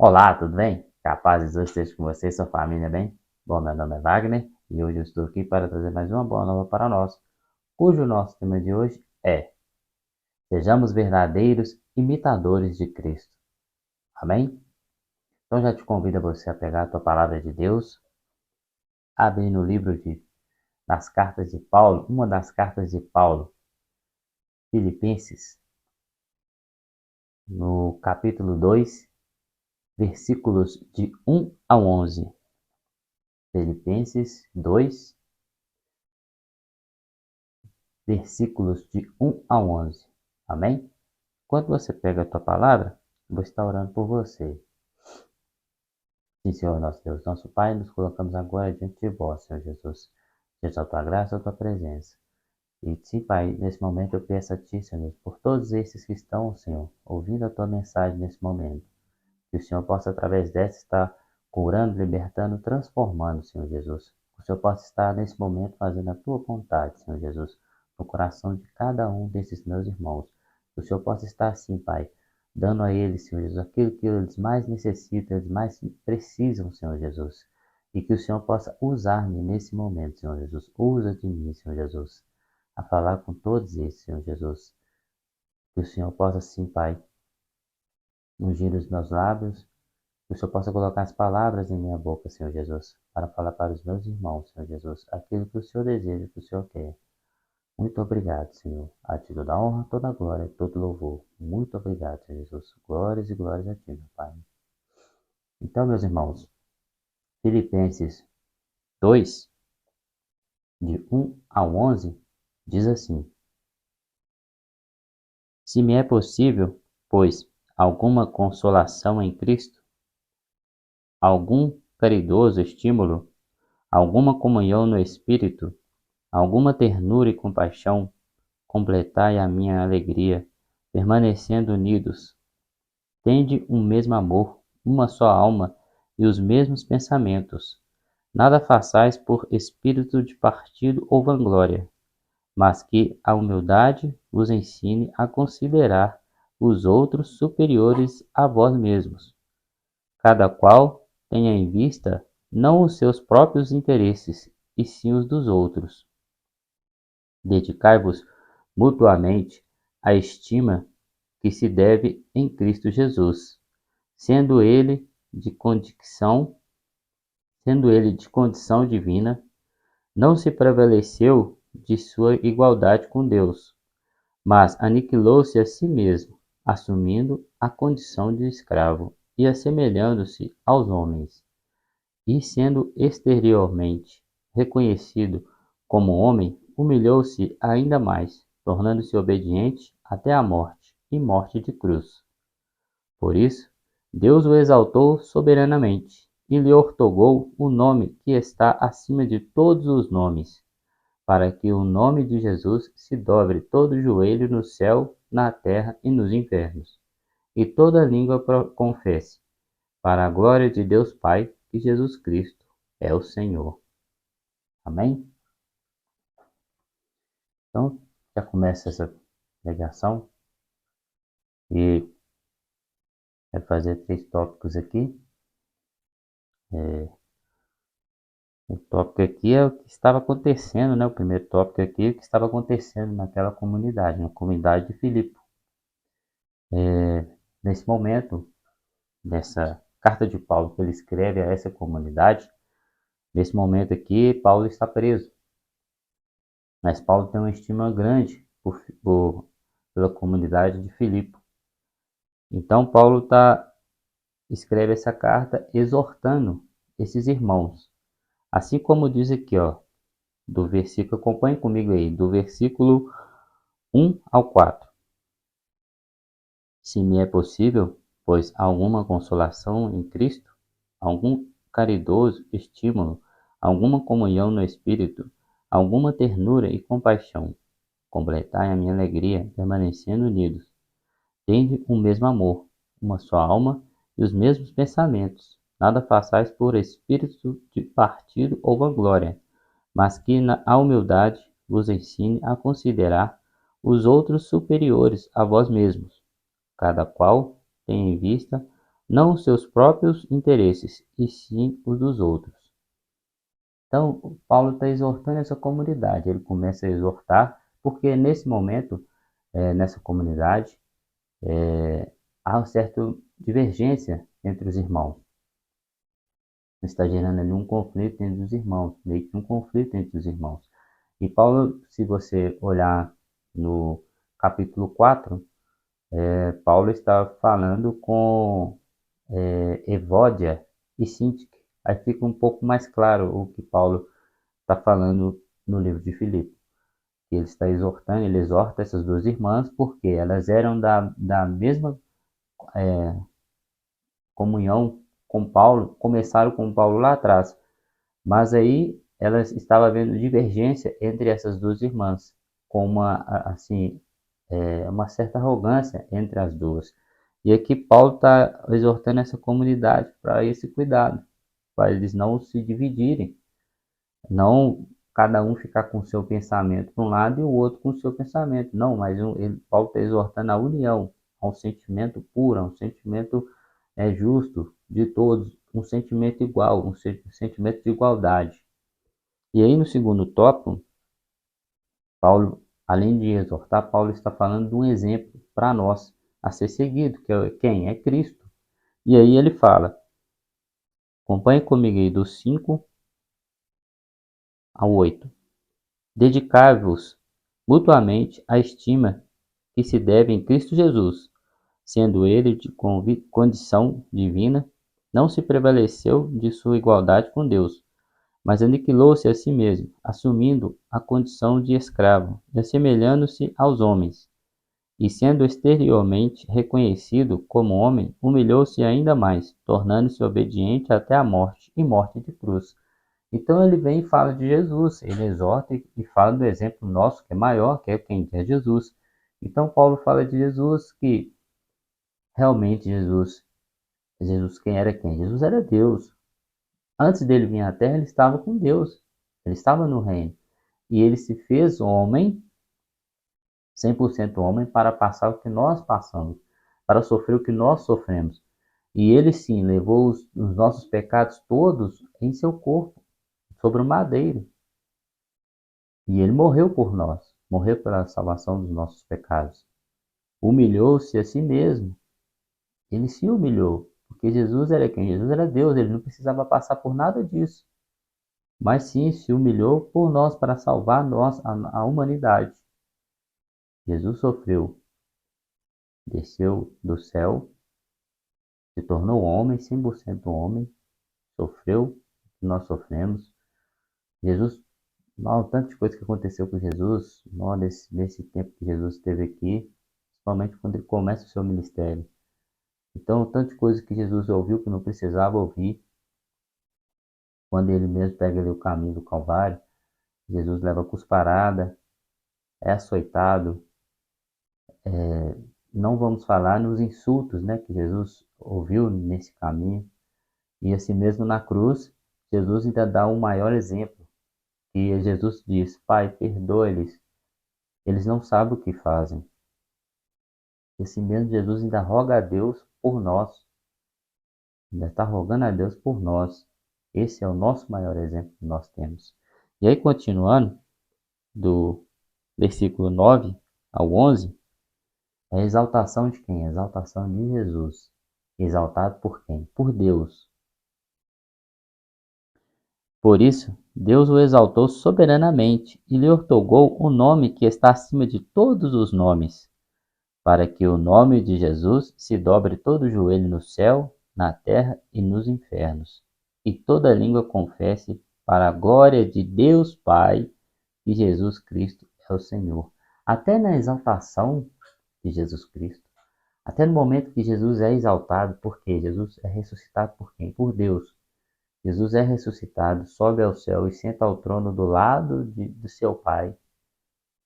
Olá, tudo bem? Que a paz de Deus esteja com você e sua família, bem? Bom, meu nome é Wagner e hoje eu estou aqui para trazer mais uma boa nova para nós, cujo nosso tema de hoje é: Sejamos verdadeiros imitadores de Cristo. Amém? Então já te convido a você a pegar a tua palavra de Deus, abrir no das cartas de Paulo, uma das cartas de Paulo, Filipenses, no capítulo 2, versículos de 1 a 11. Filipenses 2, versículos de 1 a 11. Amém? Quando você pega a tua palavra, eu vou estar orando por você. Sim, Senhor, nosso Deus, nosso Pai, nos colocamos agora diante de vós, Senhor Jesus. Diante da tua graça, da tua presença. E sim, Pai, nesse momento eu peço a Ti, Senhor, por todos esses que estão, Senhor, ouvindo a tua mensagem nesse momento. Que o Senhor possa, através dessa, estar curando, libertando, transformando, Senhor Jesus. Que o Senhor possa estar nesse momento fazendo a tua vontade, Senhor Jesus, no coração de cada um desses meus irmãos. Que o Senhor possa estar assim, Pai, dando a eles, Senhor Jesus, aquilo que eles mais necessitam, eles mais precisam, Senhor Jesus. E que o Senhor possa usar-me nesse momento, Senhor Jesus. Usa de mim, Senhor Jesus, a falar com todos esses, Senhor Jesus. Que o Senhor possa, sim, Pai, ungir os meus lábios, que o Senhor possa colocar as palavras em minha boca, Senhor Jesus, para falar para os meus irmãos, Senhor Jesus, aquilo que o Senhor deseja, que o Senhor quer. Muito obrigado, Senhor. A Ti toda a honra, toda a glória, todo louvor. Muito obrigado, Senhor Jesus. Glórias e glórias a Ti, meu Pai. Então, meus irmãos, Filipenses 2, de 1 ao 11, diz assim: Se me é possível, pois, alguma consolação em Cristo, algum caridoso estímulo, alguma comunhão no Espírito, alguma ternura e compaixão, completai a minha alegria, permanecendo unidos. Tende um mesmo amor, uma só alma e os mesmos pensamentos. Nada façais por espírito de partido ou vanglória, mas que a humildade vos ensine a considerar os outros superiores a vós mesmos. Cada qual tenha em vista não os seus próprios interesses, e sim os dos outros. Dedicai-vos mutuamente à estima que se deve em Cristo Jesus, sendo ele de condição, sendo ele de condição divina, não se prevaleceu de sua igualdade com Deus, mas aniquilou-se a si mesmo, assumindo a condição de escravo e assemelhando-se aos homens, e sendo exteriormente reconhecido como homem, humilhou-se ainda mais, tornando-se obediente até a morte, e morte de cruz. Por isso, Deus o exaltou soberanamente e lhe outorgou o nome que está acima de todos os nomes, para que o nome de Jesus se dobre todo o joelho no céu, na terra e nos infernos, e toda língua confesse, para a glória de Deus Pai, que Jesus Cristo é o Senhor. Amém? Então, já começa essa pregação e vai fazer 3 tópicos aqui. O tópico aqui é o que estava acontecendo, né? O primeiro tópico aqui é o que estava acontecendo naquela comunidade, na comunidade de Filipe. Nesse momento, dessa carta de Paulo que ele escreve a essa comunidade, nesse momento aqui, Paulo está preso. Mas Paulo tem uma estima grande pela comunidade de Filipe. Então, Paulo escreve essa carta exortando esses irmãos. Assim como diz aqui, ó, do versículo, acompanhe comigo aí, do versículo 1 ao 4. Se me é possível, pois alguma consolação em Cristo, algum caridoso estímulo, alguma comunhão no Espírito, alguma ternura e compaixão, completai a minha alegria, permanecendo unidos. Tende um mesmo amor, uma só alma e os mesmos pensamentos. Nada façais por espírito de partido ou vanglória, mas que a humildade vos ensine a considerar os outros superiores a vós mesmos. Cada qual tenha em vista não os seus próprios interesses, e sim os dos outros. Então, Paulo está exortando essa comunidade. Ele começa a exortar, porque nesse momento, nessa comunidade, há uma certa divergência entre os irmãos. Está gerando ali um conflito entre os irmãos, meio que um conflito entre os irmãos. E Paulo, se você olhar no capítulo 4, Paulo está falando com Evódia e Sintique. Aí fica um pouco mais claro o que Paulo está falando no livro de Filipe. Ele está exortando, ele exorta essas duas irmãs porque elas eram da mesma comunhão com Paulo, começaram com Paulo lá atrás, mas aí elas estavam havendo divergência entre essas duas irmãs, com assim, uma certa arrogância entre as duas. E aqui Paulo está exortando essa comunidade para esse cuidado, para eles não se dividirem, não cada um ficar com o seu pensamento para um lado e o outro com o seu pensamento. Não, mas Paulo está exortando a união, a um sentimento puro, a um sentimento justo de todos, um sentimento igual, um sentimento de igualdade. E aí no segundo tópico, Paulo, além de exortar, Paulo está falando de um exemplo para nós a ser seguido, que é quem? É Cristo. E aí ele fala, acompanhe comigo aí do 5 ao 8. Dedicai-vos mutuamente à estima que se deve em Cristo Jesus, sendo ele de condição divina, não se prevaleceu de sua igualdade com Deus, mas aniquilou-se a si mesmo, assumindo a condição de escravo, e assemelhando-se aos homens. E sendo exteriormente reconhecido como homem, humilhou-se ainda mais, tornando-se obediente até a morte, e morte de cruz. Então ele vem e fala de Jesus, ele exorta e fala do exemplo nosso, que é maior, que é quem é Jesus. Então Paulo fala de Jesus que realmente Jesus quem era quem? Jesus era Deus. Antes dele vir à terra, ele estava com Deus, ele estava no reino. E ele se fez homem, 100% homem, para passar o que nós passamos, para sofrer o que nós sofremos. E ele sim levou os nossos pecados todos em seu corpo, sobre o madeiro. E ele morreu por nós, morreu pela salvação dos nossos pecados. Humilhou-se a si mesmo. Ele se humilhou, porque Jesus era quem? Jesus era Deus, ele não precisava passar por nada disso. Mas sim se humilhou por nós para salvar nós, a humanidade. Jesus sofreu, desceu do céu, se tornou homem, 100% homem, sofreu o que nós sofremos. Jesus, não, tanta coisa que aconteceu com Jesus, não, nesse tempo que Jesus esteve aqui, principalmente quando ele começa o seu ministério. Então, tanta coisa que Jesus ouviu que não precisava ouvir, quando ele mesmo pega ali o caminho do Calvário, Jesus leva cusparada, é açoitado, não vamos falar nos insultos, né, que Jesus ouviu nesse caminho. E assim mesmo na cruz, Jesus ainda dá um maior exemplo, que Jesus diz, Pai, perdoa-lhes, eles não sabem o que fazem. E assim mesmo Jesus ainda roga a Deus por nós, ainda está rogando a Deus por nós. Esse é o nosso maior exemplo que nós temos. E aí, continuando, do versículo 9 ao 11, é a exaltação de quem? A exaltação de Jesus. Exaltado por quem? Por Deus. Por isso, Deus o exaltou soberanamente e lhe outorgou o nome que está acima de todos os nomes, para que o nome de Jesus se dobre todo o joelho no céu, na terra e nos infernos, e toda língua confesse para a glória de Deus Pai que Jesus Cristo é o Senhor. Até na exaltação de Jesus Cristo, até no momento que Jesus é exaltado, porque Jesus é ressuscitado por quem? Por Deus. Jesus é ressuscitado, sobe ao céu e senta ao trono do lado de seu Pai,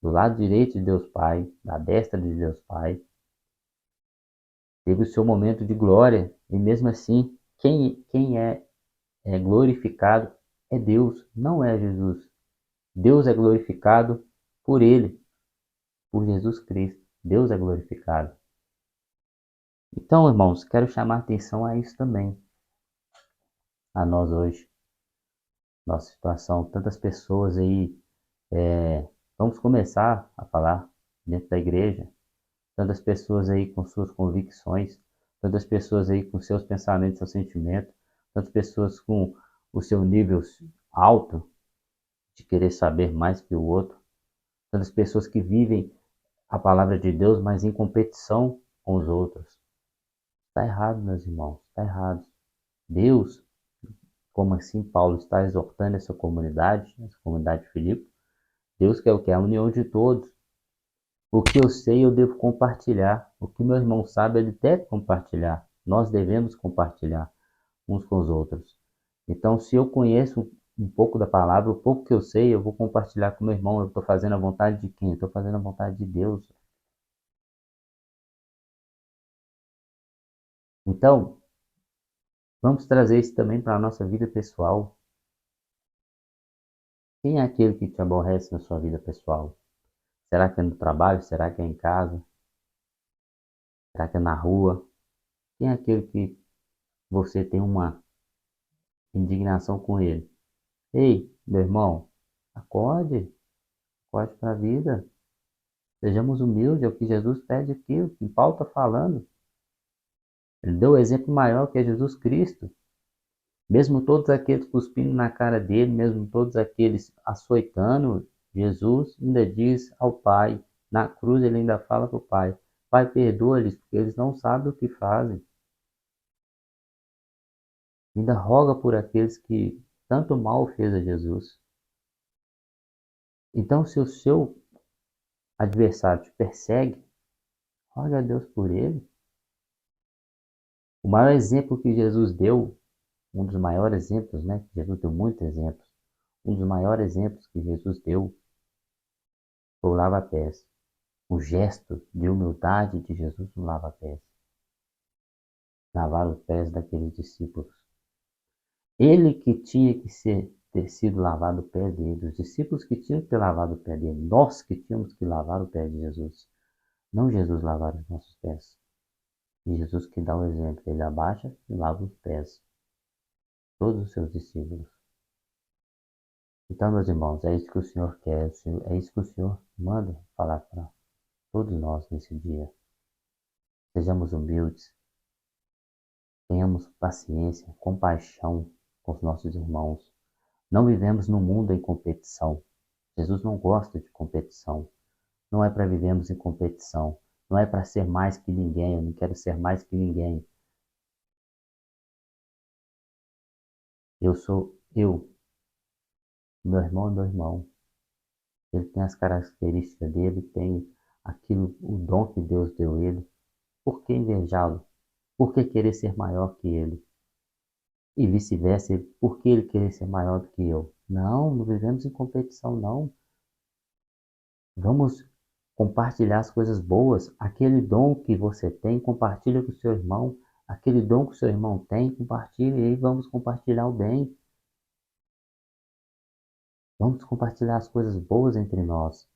do lado direito de Deus Pai, da destra de Deus Pai. Teve o seu momento de glória, e mesmo assim, quem é glorificado é Deus, não é Jesus. Deus é glorificado por ele, por Jesus Cristo. Deus é glorificado. Então, irmãos, quero chamar a atenção a isso também, a nós hoje, nossa situação, tantas pessoas aí, vamos começar a falar dentro da igreja, tantas pessoas aí com suas convicções, tantas pessoas aí com seus pensamentos, seus sentimentos, tantas pessoas com o seu nível alto de querer saber mais que o outro, tantas pessoas que vivem a palavra de Deus, mas em competição com os outros. Está errado, meus irmãos, está errado. Deus, como assim Paulo está exortando essa comunidade de Filipe, Deus quer o que? A união de todos. O que eu sei, eu devo compartilhar. O que meu irmão sabe, ele deve compartilhar. Nós devemos compartilhar uns com os outros. Então, se eu conheço um pouco da palavra, o pouco que eu sei, eu vou compartilhar com meu irmão. Eu estou fazendo a vontade de quem? Eu estou fazendo a vontade de Deus. Então, vamos trazer isso também para a nossa vida pessoal. Quem é aquele que te aborrece na sua vida pessoal? Será que é no trabalho? Será que é em casa? Será que é na rua? Quem é aquele que você tem uma indignação com ele? Ei, meu irmão, acorde, acorde para a vida. Sejamos humildes, é o que Jesus pede aqui, o que Paulo está falando. Ele deu o exemplo maior que é Jesus Cristo. Mesmo todos aqueles cuspindo na cara dele, mesmo todos aqueles açoitando, Jesus ainda diz ao Pai, na cruz ele ainda fala para o Pai, Pai, perdoa-lhes, porque eles não sabem o que fazem. Ainda roga por aqueles que tanto mal fez a Jesus. Então, se o seu adversário te persegue, rogue a Deus por ele. O maior exemplo que Jesus deu, um dos maiores exemplos, né? Jesus deu muitos exemplos. Um dos maiores exemplos que Jesus deu foi o lava-pés. O gesto de humildade de Jesus no lava-pés. Lavar os pés daqueles discípulos. Ele que tinha que ter sido lavado o pé dele, os discípulos que tinham que ter lavado o pé dele, nós que tínhamos que lavar o pé de Jesus. Não Jesus lavar os nossos pés. E Jesus que dá o exemplo, ele abaixa e lava os pés. Todos os seus discípulos. Então, meus irmãos, é isso que o Senhor quer, é isso que o Senhor manda falar para todos nós nesse dia. Sejamos humildes, tenhamos paciência, compaixão com os nossos irmãos. Não vivemos num mundo em competição. Jesus não gosta de competição. Não é para vivermos em competição. Não é para ser mais que ninguém. Eu não quero ser mais que ninguém. Eu sou eu. Meu irmão é meu irmão. Ele tem as características dele, tem aquilo, o dom que Deus deu a ele. Por que invejá-lo? Por que querer ser maior que ele? E vice-versa, por que ele querer ser maior do que eu? Não, não vivemos em competição, não. Vamos compartilhar as coisas boas. Aquele dom que você tem, compartilha com o seu irmão. Aquele dom que o seu irmão tem, compartilha e aí vamos compartilhar o bem. Vamos compartilhar as coisas boas entre nós.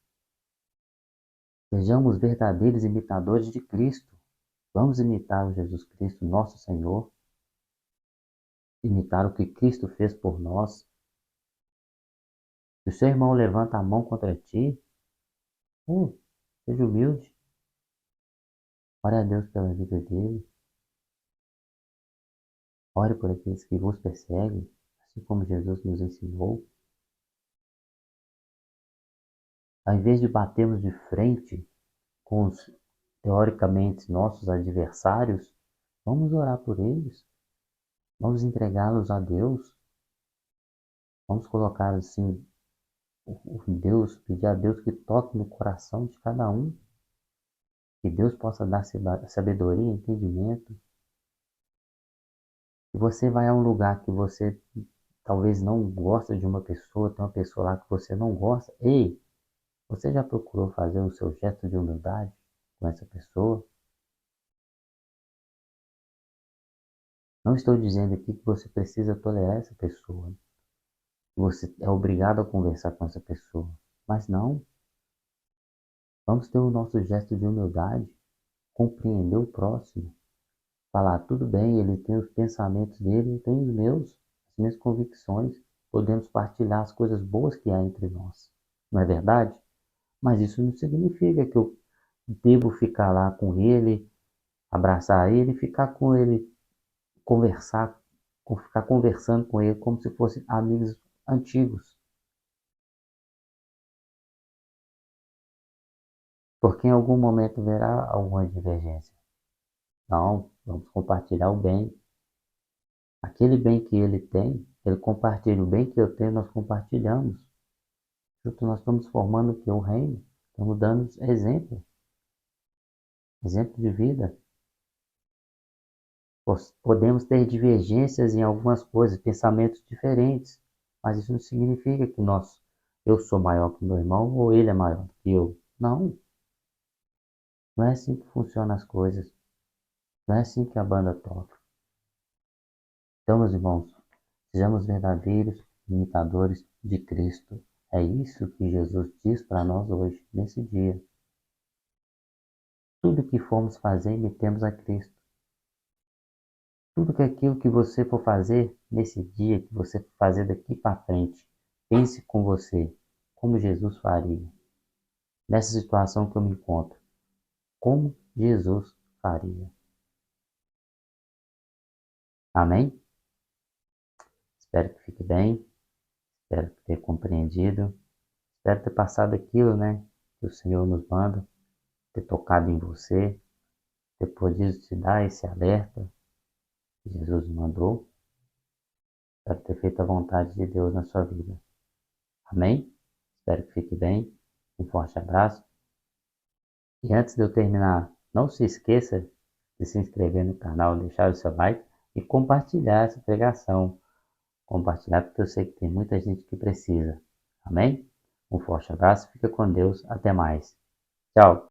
Sejamos verdadeiros imitadores de Cristo. Vamos imitar o Jesus Cristo, nosso Senhor. Imitar o que Cristo fez por nós. Se o seu irmão levanta a mão contra ti, seja humilde. Ore a Deus pela vida dele. Ore por aqueles que vos perseguem, assim como Jesus nos ensinou. Ao invés de batermos de frente com os teoricamente nossos adversários, vamos orar por eles. Vamos entregá-los a Deus. Vamos colocar assim, o Deus, pedir a Deus que toque no coração de cada um. Que Deus possa dar sabedoria, entendimento. Se você vai a um lugar que você talvez não gosta de uma pessoa, tem uma pessoa lá que você não gosta, ei, você já procurou fazer o seu gesto de humildade com essa pessoa? Não estou dizendo aqui que você precisa tolerar essa pessoa, que você é obrigado a conversar com essa pessoa, mas não. Vamos ter o nosso gesto de humildade, compreender o próximo. falar, tudo bem, ele tem os pensamentos dele, eu tenho os meus, as minhas convicções, podemos partilhar as coisas boas que há entre nós, não é verdade? Mas isso não significa que eu devo ficar lá com ele, abraçar ele, ficar com ele, conversar, ficar conversando com ele como se fossem amigos antigos. Porque em algum momento verá alguma divergência. Não, vamos compartilhar o bem. Aquele bem que ele tem, ele compartilha o bem que eu tenho, nós compartilhamos. Junto nós estamos formando o que? O reino. Estamos dando exemplo, exemplo de vida. Podemos ter divergências em algumas coisas, pensamentos diferentes, mas isso não significa que eu sou maior que meu irmão ou ele é maior que eu. Não, não é assim que funcionam as coisas. Não é assim que a banda toca. Então, meus irmãos, sejamos verdadeiros imitadores de Cristo. É isso que Jesus diz para nós hoje, nesse dia. Tudo que formos fazer, imitemos a Cristo. Tudo que aquilo que você for fazer nesse dia, que você for fazer daqui para frente, pense com você, como Jesus faria. Nessa situação que eu me encontro, como Jesus faria. Amém? Espero que fique bem, espero ter compreendido, espero ter passado aquilo, né, que o Senhor nos manda, ter tocado em você, ter podido te dar esse alerta que Jesus mandou, para ter feito a vontade de Deus na sua vida. Amém? Espero que fique bem. Um forte abraço. E antes de eu terminar, não se esqueça de se inscrever no canal, deixar o seu like e compartilhar essa pregação. Compartilhar porque eu sei que tem muita gente que precisa. Amém? Um forte abraço, fica com Deus, até mais. Tchau.